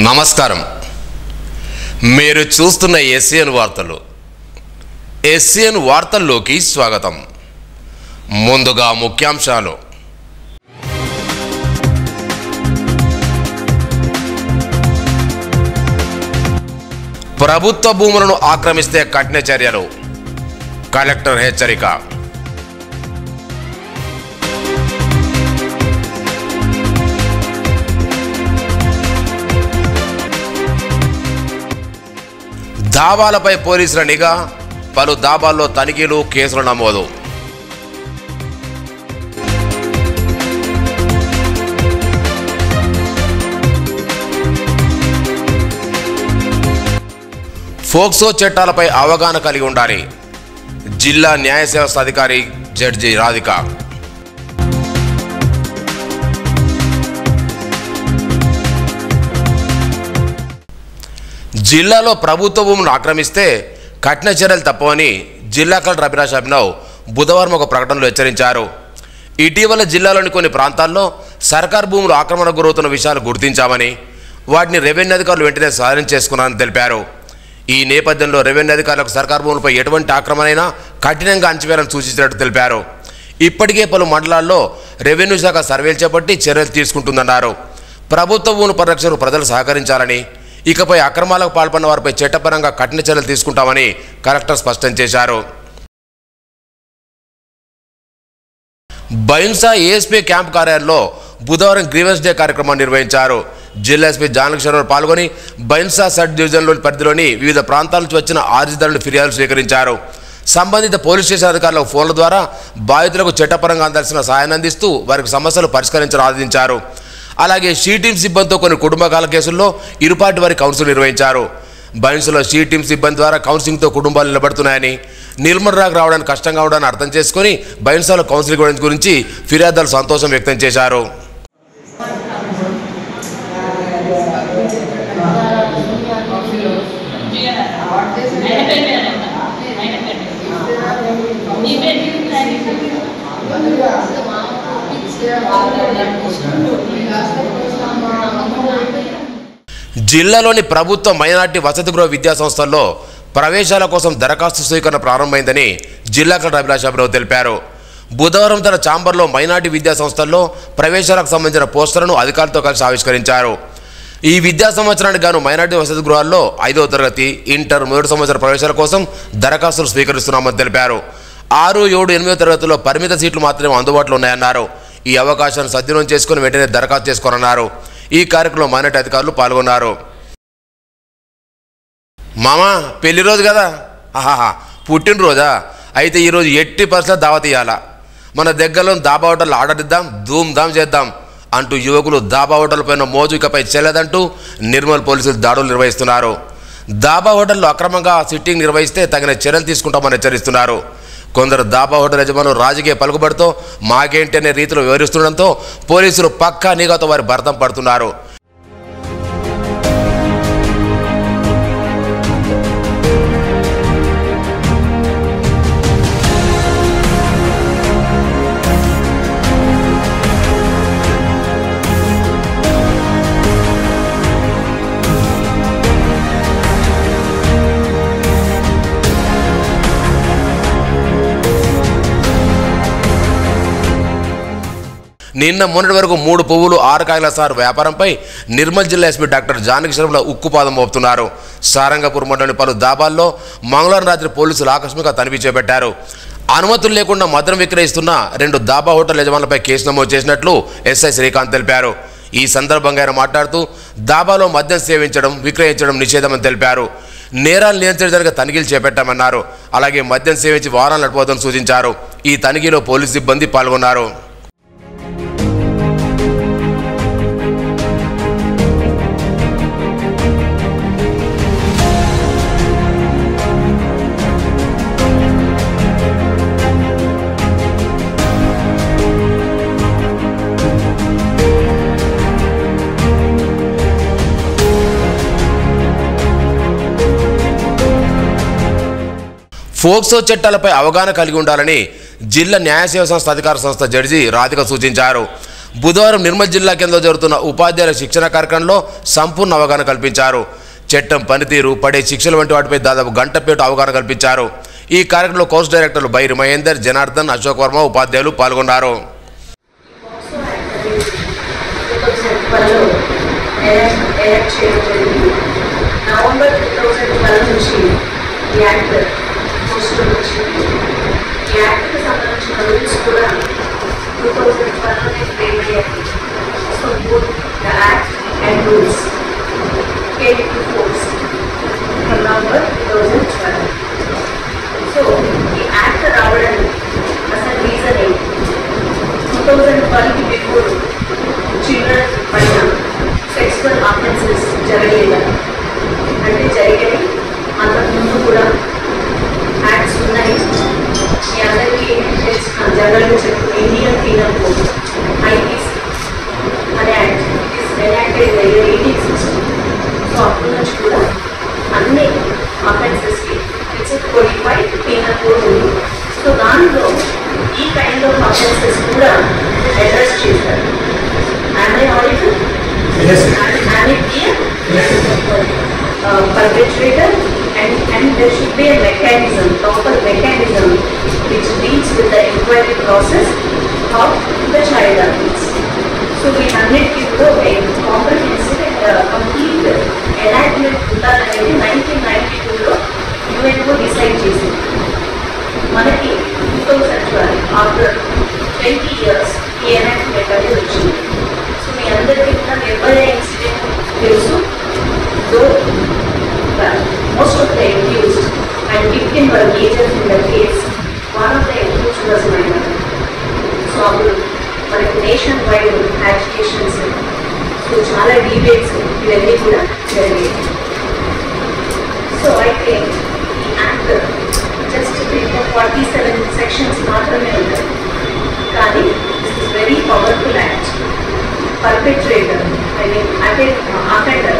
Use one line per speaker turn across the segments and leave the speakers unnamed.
నమస్కారం. మీరు చూస్తున్న ఎస్సీఎన్ వార్తలు. ఎస్సీఎన్ వార్తల్లోకి స్వాగతం. ముందుగా ముఖ్యాంశాలు. ప్రభుత్వ భూములను ఆక్రమిస్తే కఠిన చర్యలు, కలెక్టర్ హెచ్చరిక. దాబాలపై పోలీసుల నిఘా, పలు దాబాల్లో తనిఖీలు, కేసులు నమోదు. ఫోక్సో చట్టాలపై అవగాహన కలిగి ఉండాలి. జిల్లా న్యాయ వ్యవస్థ అధికారి జడ్జి రాధిక. జిల్లాలో ప్రభుత్వ భూములను ఆక్రమిస్తే కఠిన చర్యలు తప్పవని జిల్లా కలెక్టర్ అభిలాష్ అభినవ్ బుధవారం ఒక ప్రకటనలో హెచ్చరించారు. ఇటీవల జిల్లాలోని కొన్ని ప్రాంతాల్లో సర్కార్ భూములు ఆక్రమణకు గురవుతున్న విషయాలు గుర్తించామని, వాటిని రెవెన్యూ అధికారులు వెంటనే స్వాధీనం చేసుకున్నారని తెలిపారు. ఈ నేపథ్యంలో రెవెన్యూ అధికారులకు సర్కార్ భూములపై ఎటువంటి ఆక్రమణైనా కఠినంగా అంచవేయాలని సూచించినట్టు తెలిపారు. ఇప్పటికే పలు మండలాల్లో రెవెన్యూ శాఖ సర్వేలు చేపట్టి చర్యలు తీసుకుంటుందన్నారు. ప్రభుత్వ భూముల పరిరక్షణకు ప్రజలు సహకరించాలని, ఇకపై అక్రమాలకు పాల్పడిన వారిపై చట్టపరంగా కఠిన చర్యలు తీసుకుంటామని కలెక్టర్ స్పష్టం చేశారు. బైన్సా ఏఎస్పీ క్యాంప్ కార్యాలయంలో బుధవారం గ్రీవెన్స్ డే కార్యక్రమాన్ని నిర్వహించారు. జిల్లా ఎస్పీ జానకిషోర్ పాల్గొని బైన్సా సబ్ డివిజన్లోని పరిధిలోని వివిధ ప్రాంతాల నుంచి వచ్చిన ఆర్జిదారుల ఫిర్యాదులు స్వీకరించారు. సంబంధిత పోలీస్ స్టేషన్ అధికారులకు ఫోన్ల ద్వారా బాధితులకు చట్టపరంగా అందాల్సిన సహాయాన్ని అందిస్తూ వారికి సమస్యలు పరిష్కరించాలని ఆదేశించారు. అలాగే షీ టీమ్ సిబ్బందితో కొన్ని కుటుంబకాల కేసుల్లో ఇరుపాటి వారి కౌన్సిల్ నిర్వహించారు. బైన్స్లో షీ టీమ్ సిబ్బంది ద్వారా కౌన్సిలింగ్తో కుటుంబాలు నిలబడుతున్నాయని, నిర్మల్రాకు రావడానికి కష్టంగా ఉండని అర్థం చేసుకుని బైన్సాలో కౌన్సిలింగ్ గురించి ఫిర్యాదులు సంతోషం వ్యక్తం చేశారు. జిల్లాలోని ప్రభుత్వ మైనార్టీ వసతి గృహ విద్యా సంస్థల్లో ప్రవేశాల కోసం దరఖాస్తు స్వీకరణ ప్రారంభమైందని జిల్లా కలెక్టర్ అభిలాష్ అభినవ్ తెలిపారు. బుధవారం తన ఛాంబర్లో మైనార్టీ విద్యా సంస్థల్లో ప్రవేశాలకు సంబంధించిన పోస్టర్లను అధికారులతో కలిసి ఆవిష్కరించారు. ఈ విద్యా సంవత్సరానికి గాను మైనార్టీ వసతి గృహాల్లో 5వ తరగతి, ఇంటర్ మొదటి సంవత్సర ప్రవేశాల కోసం దరఖాస్తులు స్వీకరిస్తున్నామని తెలిపారు. 6, 7, 8వ తరగతుల్లో పరిమిత సీట్లు మాత్రమే అందుబాటులో ఉన్నాయన్నారు. ఈ అవకాశాన్ని సద్వినియోగం చేసుకుని వెంటనే దరఖాస్తు చేసుకోరన్నారు. ఈ కార్యక్రమంలో మైనార్టీ అధికారులు పాల్గొన్నారు. మామా పెళ్లి రోజు కదా, ఆహాహా పుట్టినరోజా, అయితే ఈరోజు 80% దావత్ ఇవ్వాలా, మన దగ్గరలో దాబా హోటల్ ఆర్డర్ ఇద్దాం, ధూమ్ధామ్ చేద్దాం అంటూ యువకులు దాబా హోటల్ పైన మోజు ఇకపై చెల్లదంటూ నిర్మల్ పోలీసులు దాడులు నిర్వహిస్తున్నారు. దాబా హోటల్లో అక్రమంగా సిట్టింగ్ నిర్వహిస్తే తగిన చర్యలు తీసుకుంటామని హెచ్చరిస్తున్నారు. కొందరు దాబా హోటల్ యజమానులు రాజకీయ పలుకుబడితో మాకేంటి అనే రీతిలో వివరిస్తుండడంతో పోలీసులు పక్కా నిఘాతో వారి భర్తం పడుతున్నారు. నిన్న మొన్నటి వరకు 3 పువ్వులు 6 కాయల సార్ వ్యాపారంపై నిర్మల్ జిల్లా ఎస్పీ డాక్టర్ జానకిషోర్ల ఉక్కుపాదం మోపుతున్నారు. సారంగపూర్ మండలి పలు దాబాల్లో మంగళవారం రాత్రి పోలీసులు ఆకస్మిక తనిఖీ చేపట్టారు. అనుమతులు లేకుండా మద్యం విక్రయిస్తున్న 2 దాబా హోటల్ యజమానులపై కేసు నమోదు చేసినట్లు ఎస్ఐ శ్రీకాంత్ తెలిపారు. ఈ సందర్భంగా ఆయన మాట్లాడుతూ దాబాలో మద్యం సేవించడం, విక్రయించడం నిషేధమని తెలిపారు. నేరాలు నియంత్రించడానికి తనిఖీలు చేపట్టామన్నారు. అలాగే మద్యం సేవించి వాహనాలు నడపవద్దని సూచించారు. ఈ తనిఖీలో పోలీసు సిబ్బంది పాల్గొన్నారు. ఫోక్సో చట్టాలపై అవగాహన కలిగి ఉండాలని జిల్లా న్యాయ సేవా సంస్థ అధికార సంస్థ జడ్జి రాధిక సూచించారు. బుధవారం నిర్మల్ జిల్లా కేంద్రంలో జరుగుతున్న ఉపాధ్యాయుల శిక్షణ కార్యక్రమంలో సంపూర్ణ అవగాహన కల్పించారు. చట్టం, పనితీరు, పడే శిక్షలు వంటి వాటిపై దాదాపు గంట పాటు అవగాహన కల్పించారు. ఈ కార్యక్రమంలో కోర్సు డైరెక్టర్లు బైరి మహేందర్, జనార్దన్, అశోక్ వర్మ ఉపాధ్యాయులు పాల్గొన్నారు.
నవంబర్ 2012 నుంచి ఈ యాక్ట్ పోస్టులో వచ్చింది. ఈ యాక్ట్కి సంబంధించిన రూల్స్ కూడా 2012 ఫ్రేమ్ అయ్యాయి. So both the act and rules came into force from November 2012. So ఈ యాక్ట్ రావడానికి అసలు రీజన్ ఏంటి? 2012కి బిఫోర్ చిల్డ్రన్ పైన సెక్సువల్ ఆఫెన్సెస్ జరగలేదు అంటే జరిగేవి. అంతకుముందు కూడా యాక్ట్స్ ఉన్నాయి. మీ అందరికీ తెలిసిన జనరల్గా చెప్పు ఇండియన్ పీనల్ కోడ్ IPC అనే act is enacted in 1860. So అప్పటి నుంచి కూడా అన్ని ఆఫెన్సెస్కి ఇట్స్ కోడిఫైడ్ పీనల్ కోడ్ ఉంది. సో దానిలో ఈ కైండ్ ఆఫ్ ఆఫెన్సెస్ కూడా అడ్రస్ చేశారు. Am I audible? Yes. Am it clear? Yes. Perpetrator and there should be a mechanism, proper mechanism which deals with the inquiry process of the child abuse. So we need to do a comprehensive and complete enactment ఉండాలనేది 1992లో UNO decide చేసింది. మనకి 2012 after 20 years ఈ enactment అనేది వచ్చింది. So మీ అందరికీ కూడా Nirbhaya incident తెలుసు. So most of the accused and victim were engaged in the case. One of the accused was minor. So అప్పుడు మనకి నేషన్ వైడ్ యాజిటేషన్స్, సో చాలా డిబేట్స్ ఇవన్నీ కూడా జరిగాయి. సో అయితే ఈ యాక్ట్ జస్ట్ 47 సెక్షన్స్ మాత్రమే ఉంటాయి. కానీ this is very powerful act. Perpetrator, I mean offender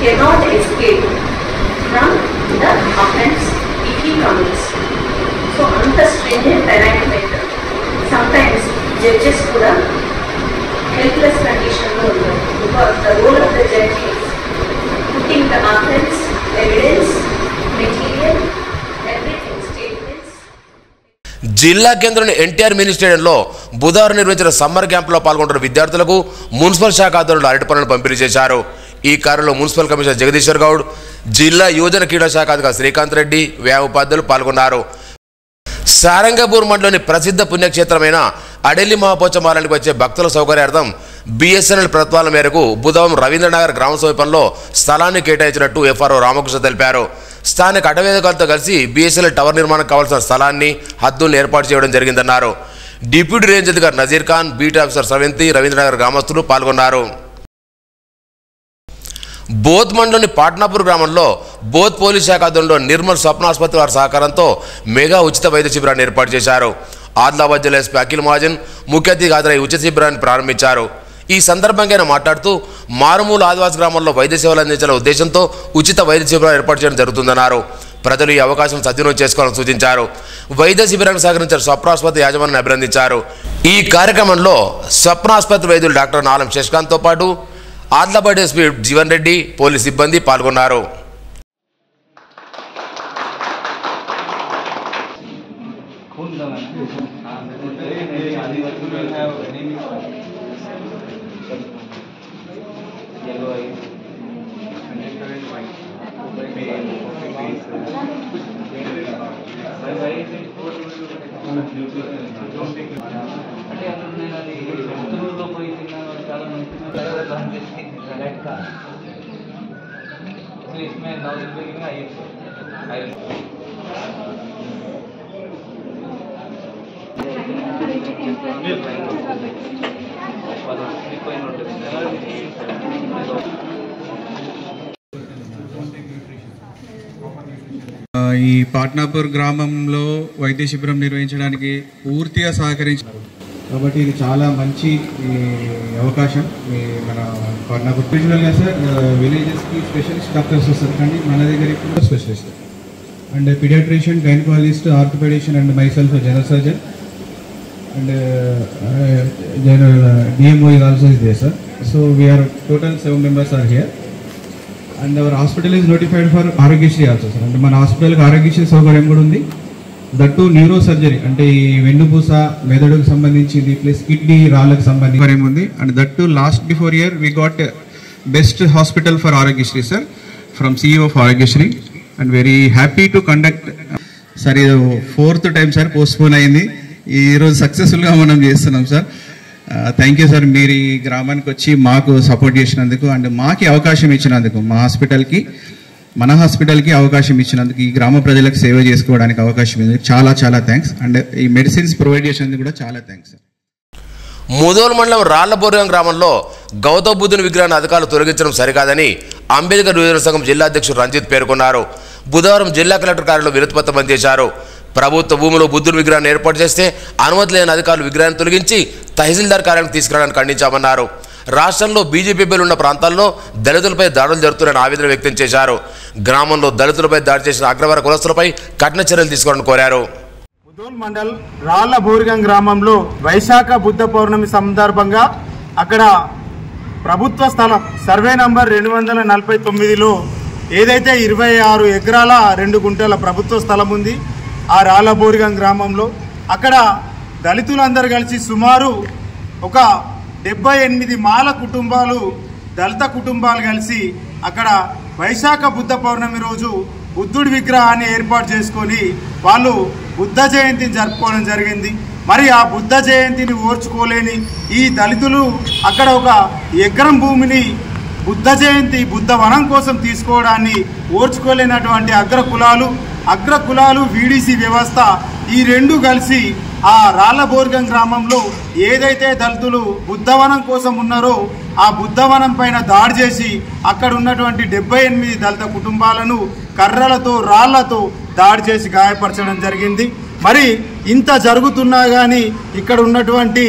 cannot escape from the offense if he commits. So anta stringent enactment, sometimes judges kuda helpless condition lo untaru because the role of the judge is putting the offense, evidence, material, everything, statements.
జిల్లా కేంద్రంలోని NTR mini స్టేడియంలో బుధవారం నిర్వహించిన summer క్యాంపులో పాల్గొంటున్న విద్యార్థులకు municipal శాఖ ఆధ్వర్యంలో అరటిపళ్ళను పంపిణీ చేశారు. ఈ కార్యక్రమంలో మున్సిపల్ కమిషనర్ జగదీశ్వర్ గౌడ్, జిల్లా యువజన క్రీడా శాఖ అధికారి శ్రీకాంత్ రెడ్డి, వ్యయ ఉపాధ్యాయులు పాల్గొన్నారు. సారంగపూర్ మండలంలోని ప్రసిద్ధ పుణ్యక్షేత్రమైన అడెల్లి మహాపోచమాలానికి వచ్చే భక్తుల సౌకర్యార్థం BSNL ప్రతిపాదన మేరకు బుధవారం రవీంద్రనగర్ గ్రామ సమీపంలో స్థలాన్ని కేటాయించినట్టు FRO రామకృష్ణ తెలిపారు. స్థానిక అటవేదికలతో కలిసి BSNL టవర్ నిర్మాణం కావాల్సిన స్థలాన్ని, హద్దులను ఏర్పాటు చేయడం జరిగిందన్నారు. డిప్యూటీ రేంజ్ అధికారి నజీర్ ఖాన్, బీట్ ఆఫీసర్ సవంతి, రవీంద్రనగర్ గ్రామస్తులు పాల్గొన్నారు. బోధ్ మండలంలోని పాట్నాపూర్ గ్రామంలో బోధ్ పోలీస్ శాఖ ఆధ్వర్యంలో నిర్మల్ స్వప్న ఆసుపత్రి వారి సహకారంతో మెగా ఉచిత వైద్య శిబిరాన్ని ఏర్పాటు చేశారు. ఆదిలాబాద్ జిల్లా ఎస్పీ అఖిల్ మహాజన్ ముఖ్య అతిథిగా హాజరై ఉచిత శిబిరాన్ని ప్రారంభించారు. ఈ సందర్భంగా ఆయన మాట్లాడుతూ మారుమూల ఆదివాసీ గ్రామంలో వైద్య సేవలు అందించాలనే ఉద్దేశంతో ఉచిత వైద్య శిబిరాలు ఏర్పాటు చేయడం జరుగుతుందన్నారు. ప్రజలు ఈ అవకాశం సద్వినియోగం చేసుకోవాలని సూచించారు. వైద్య శిబిరానికి సహకరించిన స్వప్న ఆసుపత్రి యాజమాన్యాన్ని అభినందించారు. ఈ కార్యక్రమంలో స్వప్న ఆసుపత్రి వైద్యులు డాక్టర్ నాలం శశికాంత్తో పాటు ఆదిలాబాద్ ఎస్పీ జీవన్ రెడ్డి, పోలీస్ సిబ్బంది పాల్గొన్నారు.
ఈ పాట్నాపూర్ గ్రామంలో వైద్య శిబిరం నిర్వహించడానికి పూర్తిగా సహకరించారు కాబట్టి ఇది చాలా మంచి అవకాశం. మన పాట్నాపూర్ యూజువల్గా సార్ విలేజెస్కి స్పెషలిస్ట్ డాక్టర్స్ వస్తారు, కానీ మన దగ్గర ఇప్పుడు specialist and paediatrician, gynaecologist, orthopaedician and myself general surgeon and General DMO is also there, sir. So we are total 7 members are here, and our hospital is notified for Aragyasri also, sir. And మన hospital కి Aragyasri సౌకర్యం కూడా ఉంది. That to neuro surgery, అంటే ఈ వెన్నుపూస మెదడుకు సంబంధించింది ప్లస్ కిడ్నీ రాళ్ళకు సంబంధించి ఉంది. And that to last before year we got best hospital for Aarogyasri sir from CEO of Aarogyasri, and very happy to conduct. Sir ఇది 4th టైం సార్ పోస్ట్పోన్ అయింది, ఈరోజు సక్సెస్ఫుల్గా మనం చేస్తున్నాం సార్. థ్యాంక్ యూ సార్, మీరు ఈ గ్రామానికి వచ్చి మాకు సపోర్ట్ చేసినందుకు అండ్ మాకు అవకాశం ఇచ్చినందుకు, మన హాస్పిటల్కి అవకాశం ఇచ్చినందుకు, ఈ గ్రామ ప్రజలకు సేవ చేసుకోవడానికి అవకాశం ఇచ్చినందుకు చాలా చాలా థ్యాంక్స్. అండ్ ఈ మెడిసిన్స్ ప్రొవైడ్ చేసినందుకు కూడా చాలా థ్యాంక్స్ సార్.
ముదోల్ మండలం రాళ్లబోర్గం గ్రామంలో గౌతమ బుద్ధుని విగ్రహాన్ని అధికారులు తొలగించడం సరికాదని అంబేద్కర్ యువజన సంఘం జిల్లా అధ్యక్షుడు రంజిత్ పేర్కొన్నారు. బుధవారం జిల్లా కలెక్టర్ కార్యాలయంలో వినతిపత్రం అందజేశారు. ప్రభుత్వ భూమిలో బుద్ధుని విగ్రహాన్ని ఏర్పాటు చేస్తే అనుమతి లేని అధికారులు విగ్రహాన్ని తొలగించి తహసీల్దార్ కార్యాలయానికి తీసుకురావడానికి ఖండించామన్నారు. రాష్ట్రంలో బీజేపీ ఉన్న ప్రాంతాల్లో దళితులపై దాడులు జరుగుతున్నాయని ఆవేదన వ్యక్తం చేశారు. గ్రామంలో దళితులపై దాడి చేసిన అగ్రవర్ణ కులస్తులపై కఠిన చర్యలు తీసుకోవాలని కోరారు.
ముదోల్ మండల్ రాళ్లబోర్గం గ్రామంలో వైశాఖ బుద్ధ పౌర్ణమి సందర్భంగా అక్కడ ప్రభుత్వ స్థలం సర్వే నంబర్ 249లో ఏదైతే 26 ఎకరాల 2 గుంటల ప్రభుత్వ స్థలం ఉంది ఆ రాళ్లబోర్గం గ్రామంలో, అక్కడ దళితులందరూ కలిసి సుమారు ఒక 78 మాల కుటుంబాలు, దళిత కుటుంబాలు కలిసి అక్కడ వైశాఖ బుద్ధ పౌర్ణమి రోజు బుద్ధుడి విగ్రహాన్ని ఏర్పాటు చేసుకొని వాళ్ళు బుద్ధ జయంతిని జరుపుకోవడం జరిగింది. మరి ఆ బుద్ధ జయంతిని ఓర్చుకోలేని ఈ దళితులు అక్కడ ఒక ఎకరం భూమిని బుద్ధ జయంతి బుద్ధ వనం కోసం తీసుకోవడాన్ని ఓర్చుకోలేనటువంటి అగ్ర కులాలు వీడీసీ వ్యవస్థ ఈ రెండు కలిసి ఆ రాళ్లబోర్గం గ్రామంలో ఏదైతే దళితులు బుద్ధవనం కోసం ఉన్నారో ఆ బుద్ధవనం పైన దాడి చేసి అక్కడ ఉన్నటువంటి 78 దళిత కుటుంబాలను కర్రలతో రాళ్లతో దాడి చేసి గాయపరచడం జరిగింది. మరి ఇంత జరుగుతున్నా కానీ ఇక్కడ ఉన్నటువంటి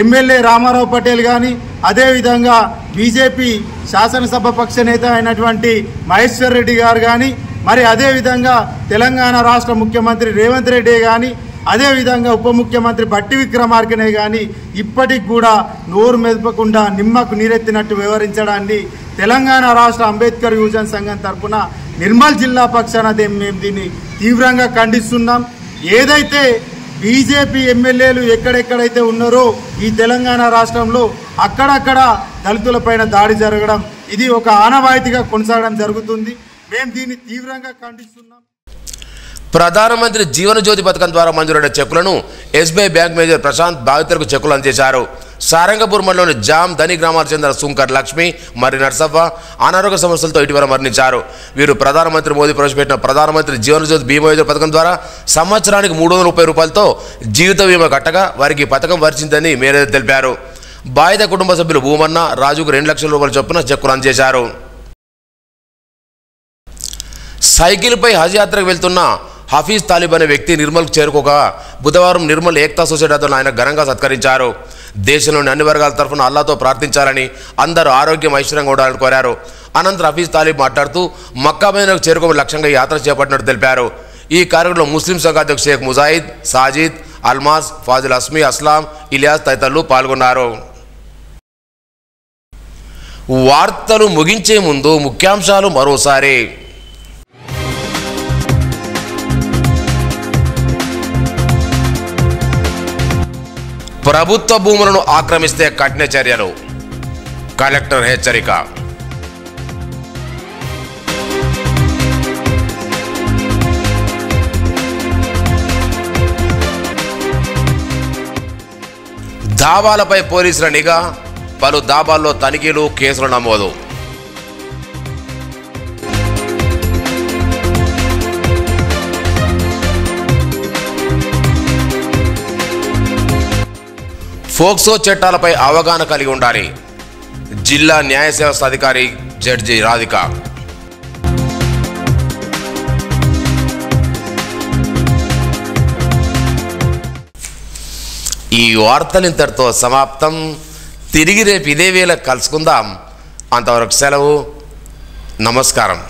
ఎమ్మెల్యే రామారావు పటేల్ కానీ, అదేవిధంగా బీజేపీ శాసనసభ పక్ష నేత అయినటువంటి మహేశ్వర్ రెడ్డి గారు కానీ, మరి అదేవిధంగా తెలంగాణ రాష్ట్ర ముఖ్యమంత్రి రేవంత్ రెడ్డి కానీ, అదేవిధంగా ఉప ముఖ్యమంత్రి బట్టి విక్రమార్కనే కానీ ఇప్పటికి కూడా నోరు మెదపకుండా నిమ్మకు నీరెత్తినట్టు వ్యవహరించడాన్ని తెలంగాణ రాష్ట్ర అంబేద్కర్ యువజన సంఘం తరఫున నిర్మల్ జిల్లా పక్షాన మేము దీన్ని తీవ్రంగా ఖండిస్తున్నాం. ఏదైతే బీజేపీ ఎమ్మెల్యేలు ఎక్కడెక్కడైతే ఉన్నారో ఈ తెలంగాణ రాష్ట్రంలో అక్కడక్కడ దళితులపైన దాడి జరగడం ఇది ఒక ఆనవాయితీగా కొనసాగడం జరుగుతుంది. మేము దీన్ని తీవ్రంగా ఖండిస్తున్నాం.
ప్రధానమంత్రి జీవన జ్యోతి పథకం ద్వారా మంజూరైన చెక్కులను SBI బ్యాంక్ మేనేజర్ ప్రశాంత్ బాధితులకు చెక్కులు అందజేశారు. సారంగపూర్ మండలంలోని జామ్ ధని గ్రామాలకు చెందిన సుంకర్ లక్ష్మి మరి నర్సవ్వ అనారోగ్య సమస్యలతో ఇటీవల మరణించారు. వీరు ప్రధానమంత్రి మోదీ ప్రవేశపెట్టిన ప్రధానమంత్రి జీవన జ్యోతి బీమా యోజన పథకం ద్వారా సంవత్సరానికి 330 రూపాయలతో జీవిత బీమా కట్టగా వారికి పథకం వర్తించిందని మేనేజర్ తెలిపారు. బాధిత కుటుంబ సభ్యులు భూమన్న రాజుకు 2 లక్షల రూపాయల చొప్పున చెక్కులు అందజేశారు. సైకిల్పై హజ్ యాత్రకు వెళ్తున్న హఫీజ్ తాలిబ్ అనే వ్యక్తి నిర్మల్కు చేరుకోగా బుధవారం నిర్మల్ ఏక్తా సొసైటీ అతను ఆయన ఘనంగా సత్కరించారు. దేశంలోని అన్ని వర్గాల తరఫున అల్లాతో ప్రార్థించాలని, అందరూ ఆరోగ్యం ఐశ్వర్యంగా ఉండాలని కోరారు. అనంతరం హఫీజ్ తాలిబ్ మాట్లాడుతూ మక్కా మదీనాకు చేరుకోవడం లక్ష్యంగా యాత్ర చేపట్టినట్టు తెలిపారు. ఈ కార్యక్రమంలో ముస్లిం సంఘాధ్యక్షుడు షేక్ ముజాహిద్, సాజిద్, అల్మాస్, ఫాజిల్ అస్మి, అస్లాం, ఇలియాస్ తదితరులు పాల్గొన్నారు. వార్తలు ముగించే ముందు ముఖ్యాంశాలు మరోసారి. ప్రభుత్వ భూములను ఆక్రమిస్తే కఠిన చర్యలు, కలెక్టర్ హెచ్చరిక. దాబాలపై పోలీసుల నిఘా, పలు దాబాల్లో తనిఖీలు, కేసులు నమోదు. ఫోక్సో చట్టాలపై అవగాహన కలిగి ఉండాలి, జిల్లా న్యాయ సేవస్థ అధికారి జడ్జి రాధిక. ఈ వార్తలు ఇంతటితో సమాప్తం. తిరిగి రేపు ఇదే వేళ కలుసుకుందాం. అంతవరకు సెలవు. నమస్కారం.